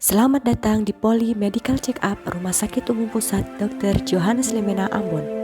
Selamat datang di Poli Medical Check Up Rumah Sakit Umum Pusat Dr. Johannes Lemena Ambon.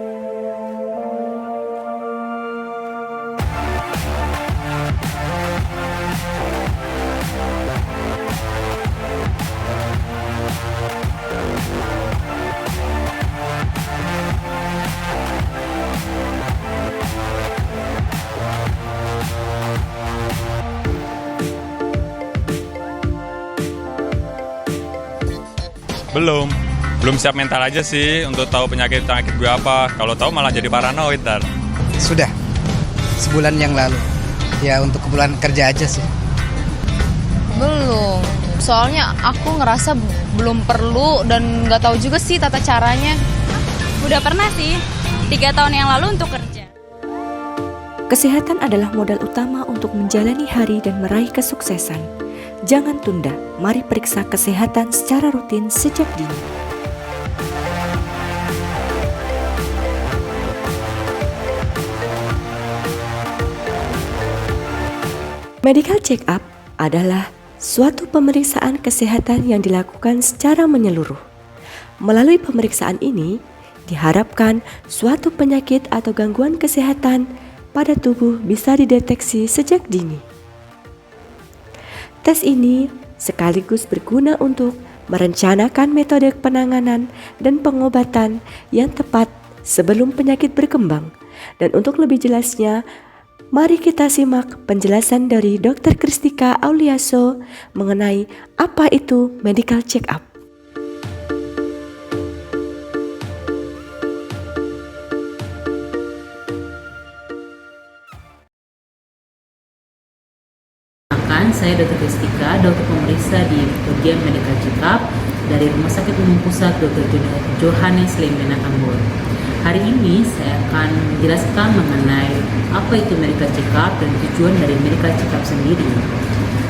Belum siap mental aja sih untuk tahu penyakit gue apa. Kalau tahu malah jadi paranoid ntar. Sudah sebulan yang lalu. Ya untuk keperluan kerja aja sih. Belum, soalnya aku ngerasa belum perlu dan nggak tahu juga sih tata caranya. Udah pernah sih, 3 tahun yang lalu untuk kerja. Kesehatan adalah modal utama untuk menjalani hari dan meraih kesuksesan. Jangan tunda, mari periksa kesehatan secara rutin sejak dini. Medical check-up adalah suatu pemeriksaan kesehatan yang dilakukan secara menyeluruh. Melalui pemeriksaan ini, diharapkan suatu penyakit atau gangguan kesehatan pada tubuh bisa dideteksi sejak dini. Tes ini sekaligus berguna untuk merencanakan metode penanganan dan pengobatan yang tepat sebelum penyakit berkembang. Dan untuk lebih jelasnya, mari kita simak penjelasan dari Dr. Kristika Auliaso mengenai apa itu medical check-up. Saya Dr. Kristika, dokter pemeriksa di bagian medical check-up dari Rumah Sakit Umum Pusat Dr. Johannes Lemena Ambon. Hari ini saya akan menjelaskan mengenai apa itu medical check-up dan tujuan dari medical check-up sendiri.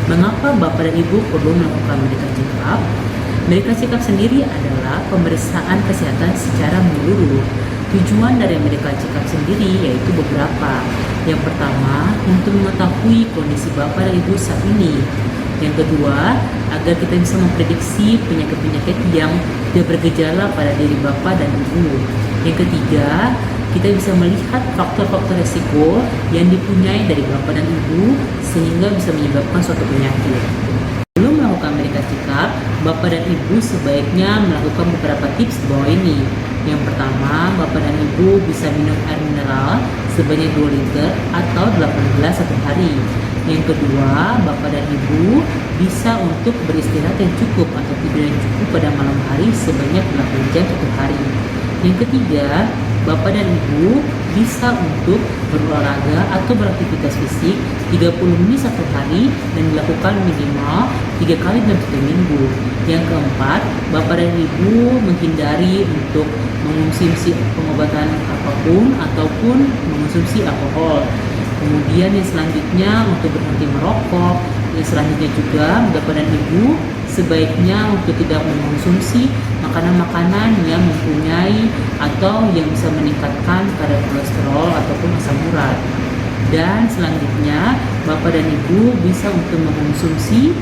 Mengapa Bapak dan Ibu perlu melakukan medical check-up? Medical check-up sendiri adalah pemeriksaan kesehatan secara menyeluruh. Tujuan dari medical check-up sendiri yaitu beberapa. Yang pertama, untuk mengetahui kondisi Bapak dan Ibu saat ini. Yang kedua, agar kita bisa memprediksi penyakit-penyakit yang tidak bergejala pada diri Bapak dan Ibu. Yang ketiga, kita bisa melihat faktor-faktor risiko yang dipunyai dari Bapak dan Ibu sehingga bisa menyebabkan suatu penyakit. Sebelum melakukan medical check-up, Bapak dan Ibu sebaiknya melakukan beberapa tips di bawah ini. Yang pertama, Bapak dan Ibu bisa minum air mineral sebanyak 2 liter atau 8 gelas satu hari. Yang kedua, Bapak dan Ibu bisa untuk beristirahat yang cukup atau tidur yang cukup pada malam hari sebanyak 8 jam satu hari. Yang ketiga, Bapak dan Ibu bisa untuk berolahraga atau beraktivitas fisik 30 menit satu hari dan dilakukan minimal 3 kali dalam 1 minggu. Yang keempat, Bapak dan Ibu menghindari untuk mengonsumsi pengobatan apapun ataupun mengonsumsi alkohol. Kemudian yang selanjutnya untuk berhenti merokok. Yang selanjutnya juga Bapak dan Ibu sebaiknya untuk tidak mengonsumsi makanan-makanan yang mempunyai atau yang bisa meningkatkan kadar kolesterol ataupun asam urat. Dan selanjutnya Bapak dan Ibu bisa untuk mengonsumsi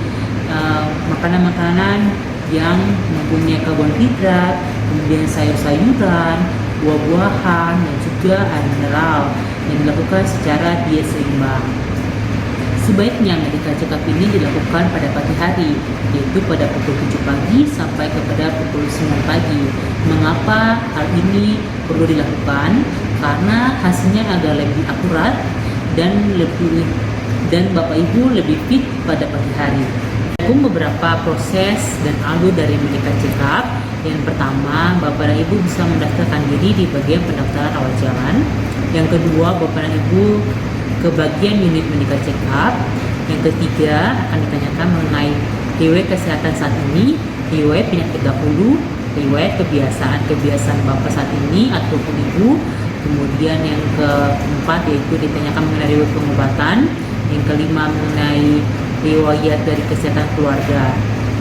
makanan-makanan yang mempunyai karbohidrat, kemudian sayur-sayuran, buah-buahan, dan juga air mineral yang dilakukan secara diet seimbang. Sebaiknya medical check-up ini dilakukan pada pagi hari, yaitu pada pukul 7 pagi sampai kepada pukul 9 pagi. Mengapa hal ini perlu dilakukan? Karena hasilnya agak lebih akurat dan Bapak Ibu lebih fit pada pagi hari. Beberapa proses dan alur dari medical check-up. Yang pertama, Bapak dan Ibu bisa mendaftarkan diri di bagian pendaftaran awal jalan. Yang kedua, Bapak dan Ibu ke bagian unit medical check-up. Yang ketiga, akan ditanyakan mengenai riwayat kesehatan saat ini, riwayat penyakit dahulu, riwayat kebiasaan Bapak saat ini ataupun Ibu. Kemudian yang keempat yaitu ditanyakan mengenai riwayat pengobatan. Yang kelima mengenai riwayat dari kesehatan keluarga.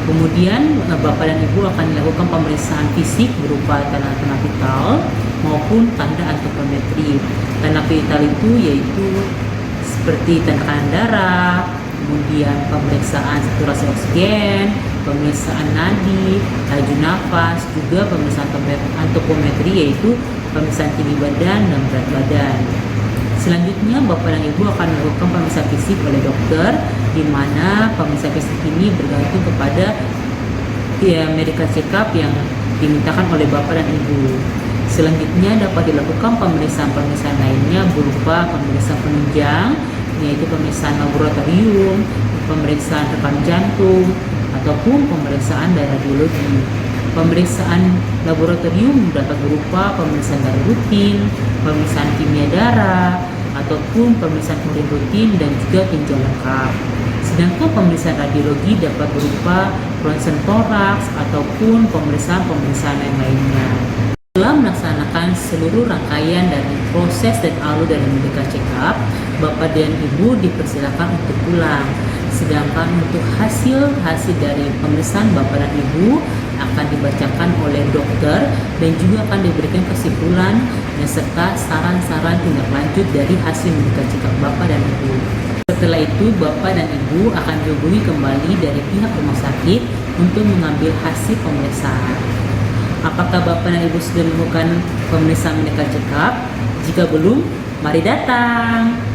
Kemudian Bapak dan Ibu akan dilakukan pemeriksaan fisik berupa tanda-tanda vital maupun tanda antropometri. Tanda vital itu yaitu seperti tekanan darah, kemudian pemeriksaan saturasi oksigen, pemeriksaan nadi, laju nafas, juga pemeriksaan antropometri yaitu pemeriksaan tinggi badan dan berat badan. Selanjutnya, Bapak dan Ibu akan melakukan pemeriksaan fisik oleh dokter, di mana pemeriksaan fisik ini bergantung kepada medical check-up yang dimintakan oleh Bapak dan Ibu. Selanjutnya dapat dilakukan pemeriksaan-pemeriksaan lainnya berupa pemeriksaan penunjang, yaitu pemeriksaan laboratorium, pemeriksaan rekam jantung, ataupun pemeriksaan dari radiologi. Pemeriksaan laboratorium dapat berupa pemeriksaan darah rutin, pemeriksaan kimia darah, ataupun pemeriksaan urin rutin dan juga ginjal lengkap. Sedangkan pemeriksaan radiologi dapat berupa ronsen toraks ataupun pemeriksaan-pemeriksaan yang lainnya. Setelah melaksanakan seluruh rangkaian dari proses dan alur dari medical check-up, Bapak dan Ibu dipersilakan untuk pulang. Sedangkan untuk hasil dari pemeriksaan Bapak dan Ibu akan dibacakan oleh dokter dan juga akan diberikan kesimpulan dan serta saran-saran tindak lanjut dari hasil medical check-up Bapak dan Ibu. Setelah itu, Bapak dan Ibu akan dihubungi kembali dari pihak rumah sakit untuk mengambil hasil pemeriksaan. Apakah Bapak dan Ibu sudah melakukan pemeriksaan medical check-up? Jika belum, mari datang.